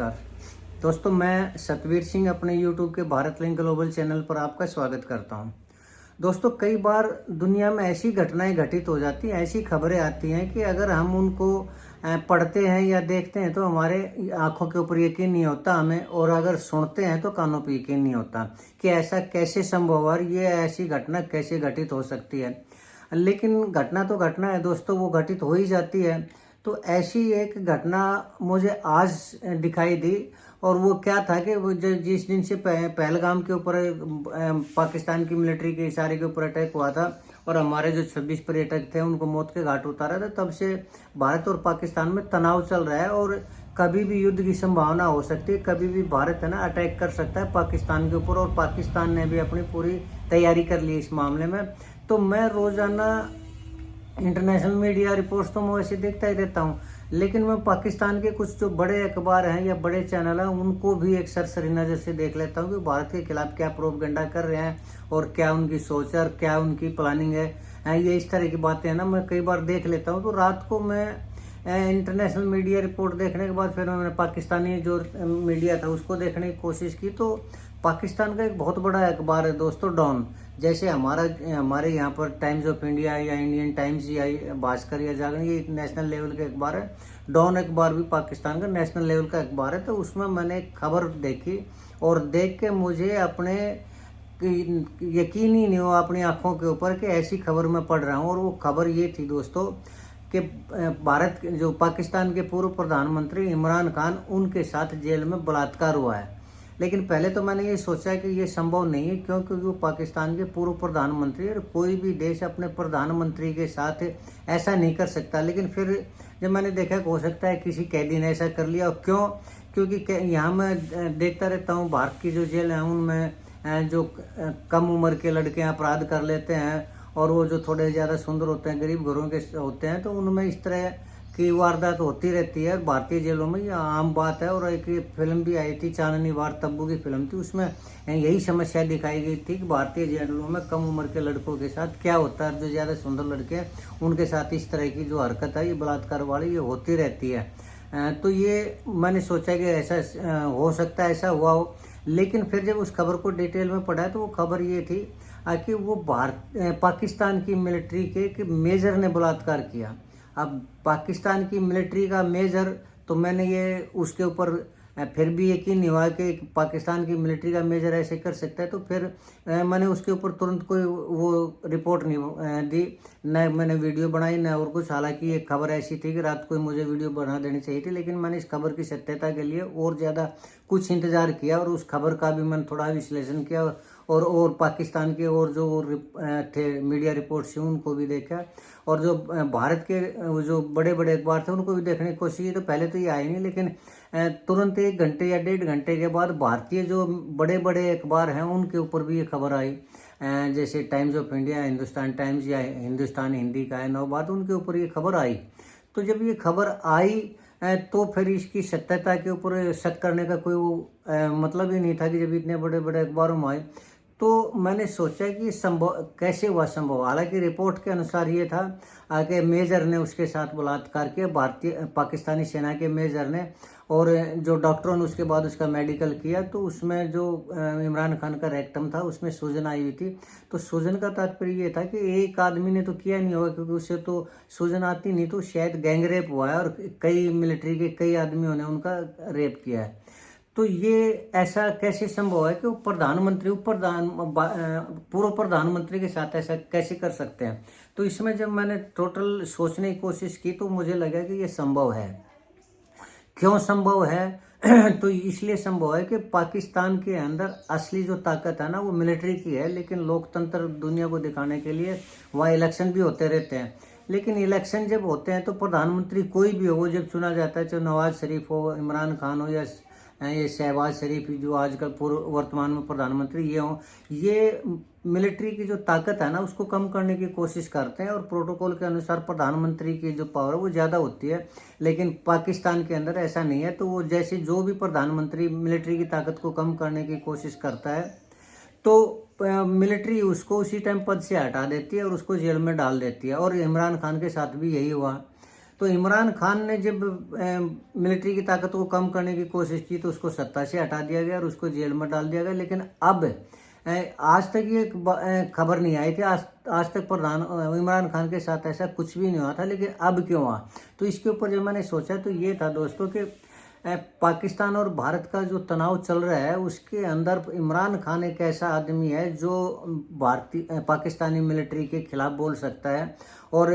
नमस्कार दोस्तों, मैं सतवीर सिंह अपने YouTube के भारत लिंक ग्लोबल चैनल पर आपका स्वागत करता हूं। दोस्तों, कई बार दुनिया में ऐसी घटनाएं घटित हो जाती हैं, ऐसी खबरें आती हैं कि अगर हम उनको पढ़ते हैं या देखते हैं तो हमारे आंखों के ऊपर यकीन नहीं होता हमें, और अगर सुनते हैं तो कानों पर यकीन नहीं होता कि ऐसा कैसे संभव है, ये ऐसी घटना कैसे घटित हो सकती है। लेकिन घटना तो घटना है दोस्तों, वो घटित हो ही जाती है। तो ऐसी एक घटना मुझे आज दिखाई दी, और वो क्या था कि वो जिस दिन से पहलगाम के ऊपर पाकिस्तान की मिलिट्री के इशारे के ऊपर अटैक हुआ था और हमारे जो 26 पर्यटक थे उनको मौत के घाट उतारा था, तब से भारत और पाकिस्तान में तनाव चल रहा है और कभी भी युद्ध की संभावना हो सकती है। कभी भी भारत है ना अटैक कर सकता है पाकिस्तान के ऊपर, और पाकिस्तान ने भी अपनी पूरी तैयारी कर ली इस मामले में। तो मैं रोजाना इंटरनेशनल मीडिया रिपोर्ट्स तो मैं वैसे देखता ही रहता हूँ, लेकिन मैं पाकिस्तान के कुछ जो बड़े अखबार हैं या बड़े चैनल हैं उनको भी एक सरसरी नज़र से देख लेता हूँ कि भारत के खिलाफ क्या प्रोपगेंडा कर रहे हैं और क्या उनकी सोच है और क्या उनकी प्लानिंग है। ये इस तरह की बातें हैं ना, मैं कई बार देख लेता हूँ। तो रात को मैं इंटरनेशनल मीडिया रिपोर्ट देखने के बाद फिर मैंने पाकिस्तानी जो मीडिया था उसको देखने की कोशिश की। तो पाकिस्तान का एक बहुत बड़ा अखबार है दोस्तों, डॉन। जैसे हमारे यहाँ पर टाइम्स ऑफ इंडिया या इंडियन टाइम्स या भास्कर या जागरण, ये नेशनल लेवल के अखबार है। डॉन अखबार भी पाकिस्तान का नेशनल लेवल का अखबार है। तो उसमें मैंने एक खबर देखी और देख के मुझे अपने यकीन ही नहीं हुआ अपनी आंखों के ऊपर कि ऐसी खबर मैं पढ़ रहा हूँ। और वो खबर ये थी दोस्तों कि भारत जो पाकिस्तान के पूर्व प्रधानमंत्री इमरान खान, उनके साथ जेल में बलात्कार हुआ है। लेकिन पहले तो मैंने ये सोचा कि ये संभव नहीं है, क्योंकि वो पाकिस्तान के पूर्व प्रधानमंत्री और कोई भी देश अपने प्रधानमंत्री के साथ ऐसा नहीं कर सकता। लेकिन फिर जब मैंने देखा कि हो सकता है किसी कैदी ने ऐसा कर लिया। और क्यों? क्योंकि यहाँ मैं देखता रहता हूँ भारत की जो जेल है उनमें जो कम उम्र के लड़के अपराध कर लेते हैं और वो जो थोड़े ज़्यादा सुंदर होते हैं, गरीब घरों के होते हैं, तो उनमें इस तरह की वारदात होती रहती है। भारतीय जेलों में ये आम बात है। और एक फिल्म भी आई थी, चांदनी वार तब्बू की फिल्म थी, उसमें यही समस्या दिखाई गई थी कि भारतीय जेलों में कम उम्र के लड़कों के साथ क्या होता है। जो ज़्यादा सुंदर लड़के हैं उनके साथ इस तरह की जो हरकत है, ये बलात्कार वाली, ये होती रहती है। तो ये मैंने सोचा कि ऐसा हो सकता है, ऐसा हुआ हो। लेकिन फिर जब उस खबर को डिटेल में पढ़ा तो वो खबर ये थी कि वो पाकिस्तान की मिलिट्री के एक मेजर ने बलात्कार किया। अब पाकिस्तान की मिलिट्री का मेजर, तो मैंने ये उसके ऊपर फिर भी यकीन नहीं हुआ कि पाकिस्तान की मिलिट्री का मेजर ऐसे कर सकता है। तो फिर मैंने उसके ऊपर तुरंत कोई वो रिपोर्ट नहीं दी, न मैंने वीडियो बनाई न और कुछ। हालांकि ये खबर ऐसी थी कि रात को मुझे वीडियो बना देनी चाहिए थी, लेकिन मैंने इस खबर की सत्यता के लिए और ज़्यादा कुछ इंतज़ार किया और उस खबर का भी मैंने थोड़ा विश्लेषण किया और पाकिस्तान के और जो थे मीडिया रिपोर्ट्स थी उनको भी देखा, और जो भारत के जो बड़े बड़े अखबार थे उनको भी देखने की कोशिश की। तो पहले तो ये आए नहीं, लेकिन तुरंत 1 घंटे या 1.5 घंटे के बाद भारतीय जो बड़े बड़े अखबार हैं उनके ऊपर भी ये खबर आई। जैसे times of India, Hindustan times या हिंदुस्तान हिंदी का है नवभारत, उनके ऊपर ये खबर आई। तो जब ये खबर आई तो फिर इसकी सत्यता के ऊपर शक करने का कोई मतलब ही नहीं था कि जब इतने बड़े बड़े अखबारों में आए। तो मैंने सोचा कि संभव कैसे हुआ संभव। हालांकि रिपोर्ट के अनुसार ये था कि मेजर ने उसके साथ बलात्कार किया, पाकिस्तानी सेना के मेजर ने। और जो डॉक्टरों ने उसके बाद उसका मेडिकल किया तो उसमें जो इमरान खान का रेक्टम था उसमें सूजन आई हुई थी। तो सूजन का तात्पर्य ये था कि एक आदमी ने तो किया नहीं होगा, क्योंकि उससे तो सूजन आती नहीं, तो शायद गैंग रेप हुआ है और कई मिलिट्री के कई आदमियों ने उनका रेप किया है। तो ये ऐसा कैसे संभव है कि वो पूर्व प्रधानमंत्री के साथ ऐसा कैसे कर सकते हैं। तो इसमें जब मैंने टोटल सोचने की कोशिश की तो मुझे लगा कि ये संभव है। क्यों संभव है? तो इसलिए संभव है कि पाकिस्तान के अंदर असली जो ताकत है ना वो मिलिट्री की है, लेकिन लोकतंत्र दुनिया को दिखाने के लिए वहाँ इलेक्शन भी होते रहते हैं। लेकिन इलेक्शन जब होते हैं तो प्रधानमंत्री कोई भी हो, वो जब चुना जाता है, चाहे नवाज शरीफ हो, इमरान खान हो या ये शहबाज शरीफ जो आजकल वर्तमान में प्रधानमंत्री ये हो, ये मिलिट्री की जो ताकत है ना उसको कम करने की कोशिश करते हैं। और प्रोटोकॉल के अनुसार प्रधानमंत्री की जो पावर है वो ज़्यादा होती है, लेकिन पाकिस्तान के अंदर ऐसा नहीं है। तो वो जैसे जो भी प्रधानमंत्री मिलिट्री की ताकत को कम करने की कोशिश करता है तो मिलिट्री उसको उसी टाइम पद से हटा देती है और उसको जेल में डाल देती है। और इमरान खान के साथ भी यही हुआ। तो इमरान खान ने जब मिलिट्री की ताकत को कम करने की कोशिश की तो उसको सत्ता से हटा दिया गया और उसको जेल में डाल दिया गया। लेकिन अब आज तक ये खबर नहीं आई थी, आज तक इमरान खान के साथ ऐसा कुछ भी नहीं हुआ था, लेकिन अब क्यों हुआ। तो इसके ऊपर जब मैंने सोचा तो ये था दोस्तों कि पाकिस्तान और भारत का जो तनाव चल रहा है उसके अंदर इमरान खान एक ऐसा आदमी है जो पाकिस्तानी मिलिट्री के खिलाफ बोल सकता है और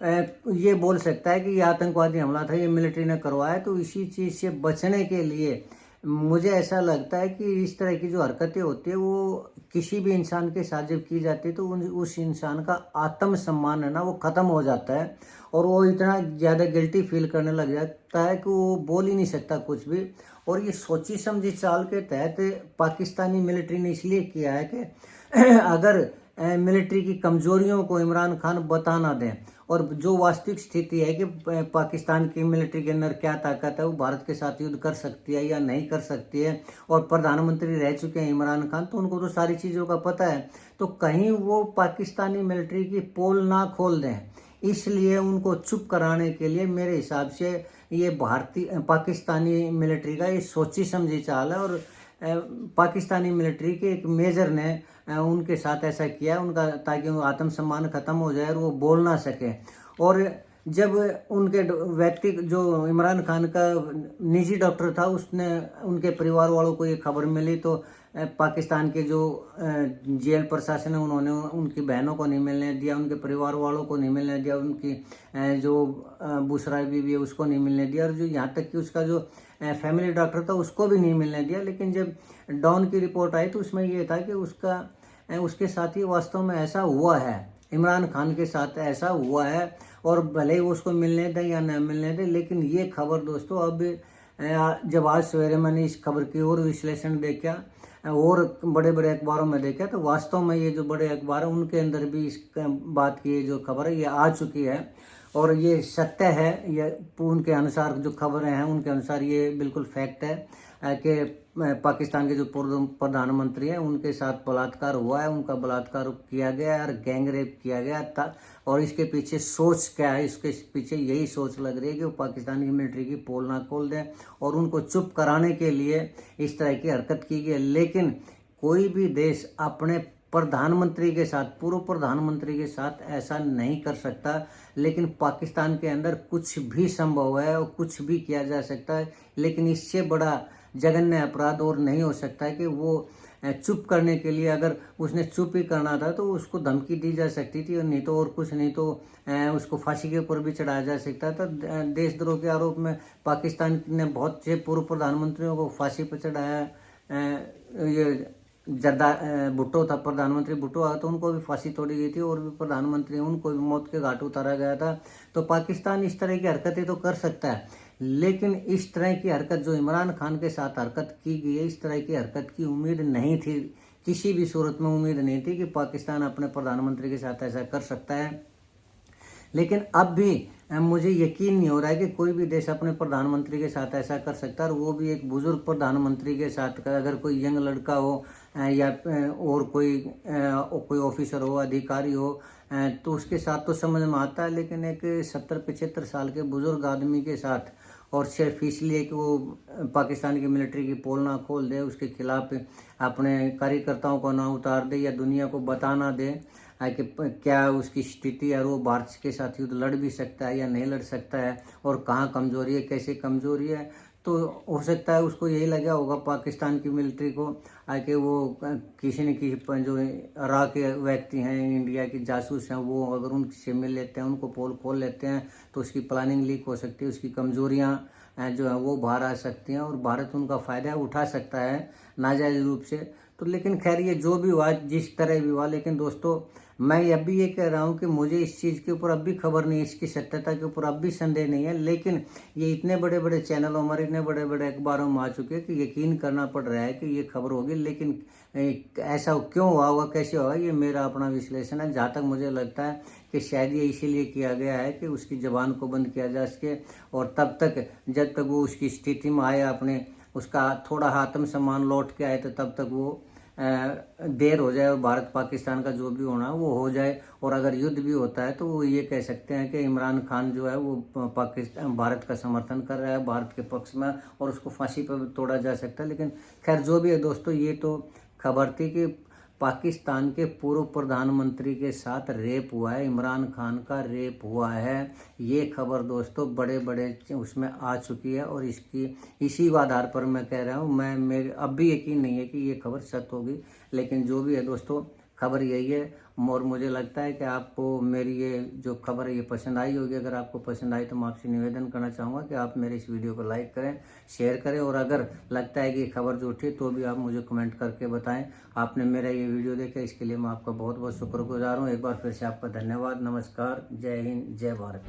ये बोल सकता है कि ये आतंकवादी हमला था, ये मिलिट्री ने करवाया। तो इसी चीज़ से बचने के लिए मुझे ऐसा लगता है कि इस तरह की जो हरकतें होती है वो किसी भी इंसान के साथ जब की जाती है तो उस इंसान का आत्मसम्मान है ना वो ख़त्म हो जाता है और वो इतना ज़्यादा गिल्टी फील करने लग जाता है कि वो बोल ही नहीं सकता कुछ भी। और ये सोची समझी चाल के तहत पाकिस्तानी मिलिट्री ने इसलिए किया है कि अगर मिलिट्री की कमजोरियों को इमरान खान बता ना दें और जो वास्तविक स्थिति है कि पाकिस्तान की मिलिट्री के अंदर क्या ताकत है, वो भारत के साथ युद्ध कर सकती है या नहीं कर सकती है, और प्रधानमंत्री रह चुके हैं इमरान खान तो उनको तो सारी चीज़ों का पता है, तो कहीं वो पाकिस्तानी मिलिट्री की पोल ना खोल दें। इसलिए उनको चुप कराने के लिए मेरे हिसाब से ये पाकिस्तानी मिलिट्री का ये सोची समझी चाल है और पाकिस्तानी मिलिट्री के एक मेजर ने उनके साथ ऐसा किया उनका, ताकि वो आत्मसम्मान खत्म हो जाए और वो बोल ना सके। और जब उनके व्यक्ति जो इमरान खान का निजी डॉक्टर था उसने उनके परिवार वालों को ये खबर मिली तो पाकिस्तान के जो जेल प्रशासन है उन्होंने उनकी बहनों को नहीं मिलने दिया, उनके परिवार वालों को नहीं मिलने दिया, उनकी जो बुशरा बीबी है उसको नहीं मिलने दिया, और जो यहाँ तक कि उसका जो फैमिली डॉक्टर था उसको भी नहीं मिलने दिया। लेकिन जब डॉन की रिपोर्ट आई तो उसमें ये था कि उसके साथ ही वास्तव में ऐसा हुआ है, इमरान खान के साथ ऐसा हुआ है, और भले ही उसको मिलने दें या न मिलने दें। लेकिन ये खबर दोस्तों अब जब आज सवेरे मैंने इस खबर की और विश्लेषण देखा और बड़े बड़े अखबारों में देखा तो वास्तव में ये जो बड़े अखबार हैं उनके अंदर भी इस बात की जो खबर है ये आ चुकी है और ये सत्य है। ये उनके अनुसार जो खबरें हैं उनके अनुसार ये बिल्कुल फैक्ट है कि पाकिस्तान के जो प्रधानमंत्री हैं उनके साथ बलात्कार हुआ है, उनका बलात्कार किया गया और गैंग रेप किया गया था। और इसके पीछे सोच क्या है, इसके पीछे यही सोच लग रही है कि वो पाकिस्तानी मिलिट्री की पोल ना खोल दें और उनको चुप कराने के लिए इस तरह की हरकत की गई। लेकिन कोई भी देश अपने प्रधानमंत्री के साथ, पूर्व प्रधानमंत्री के साथ ऐसा नहीं कर सकता, लेकिन पाकिस्तान के अंदर कुछ भी संभव है और कुछ भी किया जा सकता है। लेकिन इससे बड़ा जघन्य अपराध और नहीं हो सकता है कि वो चुप करने के लिए, अगर उसने चुप ही करना था तो उसको धमकी दी जा सकती थी और नहीं तो और कुछ नहीं तो उसको फांसी के ऊपर भी चढ़ाया जा सकता था। देशद्रोह के आरोप में पाकिस्तान ने बहुत से पूर्व प्रधानमंत्रियों को फांसी पर चढ़ाया। ये भुट्टो था, प्रधानमंत्री भुट्टो आया तो उनको भी फांसी तोड़ी गई थी और भी प्रधानमंत्री उनको भी मौत के घाट उतारा गया था। तो पाकिस्तान इस तरह की हरकतें तो कर सकता है, लेकिन इस तरह की हरकत जो इमरान खान के साथ हरकत की गई है, इस तरह की हरकत की उम्मीद नहीं थी, किसी भी सूरत में उम्मीद नहीं थी कि पाकिस्तान अपने प्रधानमंत्री के साथ ऐसा कर सकता है। लेकिन अब भी मुझे यकीन नहीं हो रहा है कि कोई भी देश अपने प्रधानमंत्री के साथ ऐसा कर सकता है, और वो भी एक बुजुर्ग प्रधानमंत्री के साथ। अगर कोई यंग लड़का हो या और कोई ऑफिसर हो, अधिकारी हो, तो उसके साथ तो समझ में आता है, लेकिन एक 70-75 साल के बुजुर्ग आदमी के साथ, और सिर्फ इसलिए कि वो पाकिस्तान की मिलिट्री की पोल ना खोल दे, उसके खिलाफ अपने कार्यकर्ताओं को ना उतार दे या दुनिया को बता ना दे कि क्या उसकी स्थिति है, और वो भारत के साथ युद्ध लड़ भी सकता है या नहीं लड़ सकता है, और कहाँ कमजोरी है, कैसे कमजोरी है। तो हो सकता है उसको यही लगा होगा पाकिस्तान की मिलिट्री को कि वो किसी न किसी जो रा के व्यक्ति हैं, इंडिया के जासूस हैं, वो अगर उनसे मिल लेते हैं, उनको पोल खोल लेते हैं तो उसकी प्लानिंग लीक हो सकती है, उसकी कमजोरियाँ जो है वो बाहर आ सकती हैं और भारत उनका फ़ायदा उठा सकता है नाजायज़ रूप से। तो लेकिन खैर ये जो भी हुआ, जिस तरह भी हुआ, लेकिन दोस्तों मैं अब भी ये कह रहा हूँ कि मुझे इस चीज़ के ऊपर अब भी खबर नहीं है, इसकी सत्यता के ऊपर अब भी संदेह नहीं है। लेकिन ये इतने बड़े बड़े चैनलों, हमारे इतने बड़े बड़े अखबारों में आ चुके हैं कि यकीन करना पड़ रहा है कि ये खबर होगी। लेकिन ऐसा क्यों हुआ होगा, कैसे हुआ, ये मेरा अपना विश्लेषण है। जहाँ तक मुझे लगता है कि शायद ये इसीलिए किया गया है कि उसकी ज़बान को बंद किया जा सके, और तब तक जब तक वो उसकी स्थिति में आए, अपने उसका थोड़ा आत्मसम्मान लौट के आए, तो तब तक वो देर हो जाए और भारत पाकिस्तान का जो भी होना है वो हो जाए, और अगर युद्ध भी होता है तो वो ये कह सकते हैं कि इमरान खान जो है वो पाकिस्तान भारत का समर्थन कर रहा है, भारत के पक्ष में, और उसको फांसी पर तोड़ा जा सकता है। लेकिन खैर जो भी है दोस्तों, ये तो खबर थी कि पाकिस्तान के पूर्व प्रधानमंत्री के साथ रेप हुआ है, इमरान खान का रेप हुआ है। ये खबर दोस्तों बड़े बड़े उसमें आ चुकी है, और इसी आधार पर मैं कह रहा हूँ, मेरे अब भी यकीन नहीं है कि ये खबर सच होगी, लेकिन जो भी है दोस्तों खबर यही है। और मुझे लगता है कि आपको मेरी ये जो खबर है ये पसंद आई होगी। अगर आपको पसंद आई तो मैं आपसे निवेदन करना चाहूँगा कि आप मेरे इस वीडियो को लाइक करें, शेयर करें, और अगर लगता है कि ये खबर झूठी है तो भी आप मुझे कमेंट करके बताएं। आपने मेरा ये वीडियो देखा, इसके लिए मैं आपका बहुत बहुत शुक्रगुजार हूँ। एक बार फिर से आपका धन्यवाद। नमस्कार, जय हिंद, जय भारत।